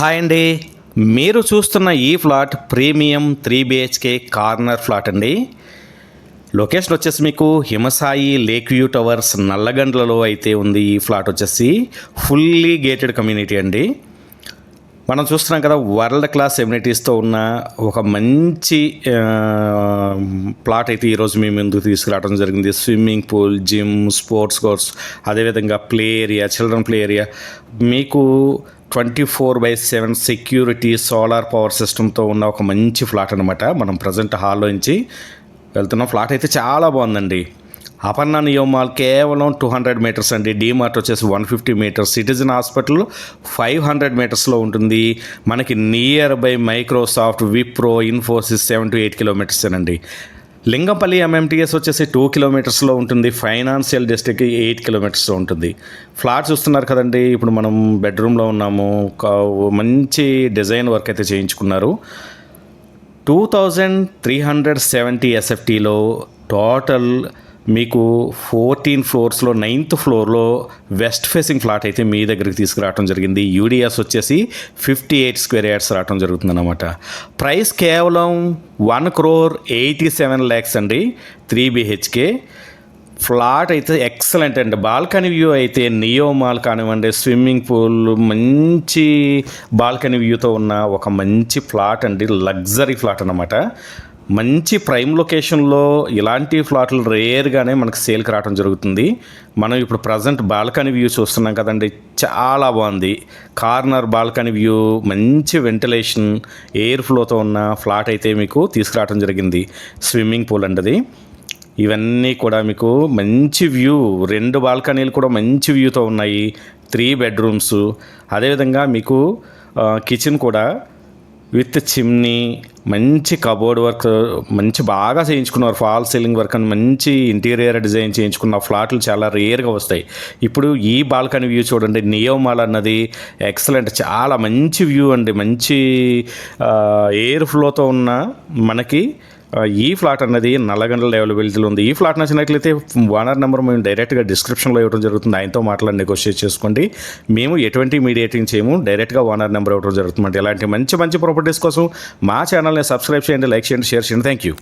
Hi అండి. మీరు చూస్తున్న ఈ flat premium 3 BHK corner flat అండి. లొకేషన్ వచ్చేసి మీకు హిమసాయి లేక్ వ్యూ టవర్స్ నల్లగండ్లలో అయితే ఉంది. ఈ ఫ్లాట్ వచ్చేసి ఫుల్లీ గేటెడ్ కమ్యూనిటీ అండి. మనం చూస్తున్నాం కదా, వరల్డ్ క్లాస్ ఎమ్యూనిటీస్తో ఉన్న ఒక మంచి ప్లాట్ అయితే ఈరోజు మీ ముందుకు తీసుకురావడం జరిగింది. Swimming pool, gym, sports courts, అదేవిధంగా play area, children play area, మీకు 24/7 సెక్యూరిటీ, సోలార్ పవర్ సిస్టమ్తో ఉన్న ఒక మంచి ఫ్లాట్ అనమాట. మనం ప్రజెంట్ హాల్లో నుంచి వెళ్తున్నాం. ఫ్లాట్ అయితే చాలా బాగుందండి. అపర్ణ నియో మాల్ కేవలం 200 మీటర్స్ అండి. డీమార్ట్ వచ్చేసి 150 మీటర్స్, సిటిజన్ హాస్పిటల్ 500 మీటర్స్లో ఉంటుంది. మనకి near by Microsoft, Wipro, Infosys 7 to 8 kilometres అండి. లింగంపల్లి MMTS వచ్చేసి 2 కిలోమీటర్స్లో ఉంటుంది. ఫైనాన్షియల్ డిస్ట్రిక్ట్ 8 కిలోమీటర్స్లో ఉంటుంది. ఫ్లాట్ చూస్తున్నారు కదండి. ఇప్పుడు మనం బెడ్రూమ్లో ఉన్నాము. ఒక మంచి డిజైన్ వర్క్ అయితే చేయించుకున్నారు. 2370 SFTలో టోటల్ మీకు 14 ఫ్లోర్స్లో 9th ఫ్లోర్లో వెస్ట్ ఫేసింగ్ ఫ్లాట్ అయితే మీ దగ్గరికి తీసుకురావడం జరిగింది. యూడిఎస్ వచ్చేసి 58 స్క్వేర్ యార్డ్స్ రావడం జరుగుతుంది అన్నమాట. ప్రైస్ కేవలం 1,87 lakhs అండి. 3 BHK ఫ్లాట్ అయితే ఎక్సలెంట్ అండి. బాల్కనీ వ్యూ అయితే నియో మాల్ కానివ్వండి, స్విమ్మింగ్ పూల్, మంచి బాల్కనీ వ్యూతో ఉన్న ఒక మంచి ఫ్లాట్ అండి. లగ్జరీ ఫ్లాట్ అన్నమాట. మంచి ప్రైమ్ లొకేషన్లో ఇలాంటి ఫ్లాట్లు రేర్గానే మనకు సేల్కి రావడం జరుగుతుంది. మనం ఇప్పుడు ప్రజెంట్ బాల్కనీ వ్యూ చూస్తున్నాం కదండి, చాలా బాగుంది. కార్నర్ బాల్కనీ వ్యూ, మంచి వెంటిలేషన్, ఎయిర్ ఫ్లోతో ఉన్న ఫ్లాట్ అయితే మీకు తీసుకురావడం జరిగింది. స్విమ్మింగ్ పూల్ అండి అది. ఇవన్నీ కూడా మీకు మంచి వ్యూ, 2 బాల్కనీలు కూడా మంచి వ్యూతో ఉన్నాయి. 3 బెడ్రూమ్స్, అదేవిధంగా మీకు కిచెన్ కూడా విత్ చిమ్నీ, మంచి కబోర్డ్ వర్క్, మంచి బాగా చేయించుకున్నారు. ఫాల్ సీలింగ్ వర్క్ అని మంచి ఇంటీరియర్ డిజైన్ చేయించుకున్న ఫ్లాట్లు చాలా రేర్గా వస్తాయి. ఇప్పుడు ఈ బాల్కనీ వ్యూ చూడండి. నియో మాల్ అన్నది ఎక్సలెంట్, చాలా మంచి వ్యూ అండి. మంచి ఎయిర్ ఫ్లోతో ఉన్న మనకి ఈ ఫ్లాట్ అన్నది నల్లగండ్ల అవైలబిలిటీలో ఉంది. ఈ ఫ్లాట్ నచ్చినట్లయితే ఓనర్ నెంబర్ మేము డైరెక్ట్గా డిస్క్రిప్షన్లో ఇవ్వడం జరుగుతుంది. ఆయనతో మాట్లాడి నెగోషియేట్ చేసుకోండి. మేము ఎటువంటి మీడియేటింగ్ చేయము, డైరెక్ట్గా ఓనర్ నెంబర్ ఇవ్వడం జరుగుతుంది. ఇలాంటి మంచి మంచి ప్రాపర్టీస్ కోసం మా ఛానల్ని సబ్స్క్రైబ్ చేయండి, లైక్ చేయండి, షేర్ చేయండి. Thank you.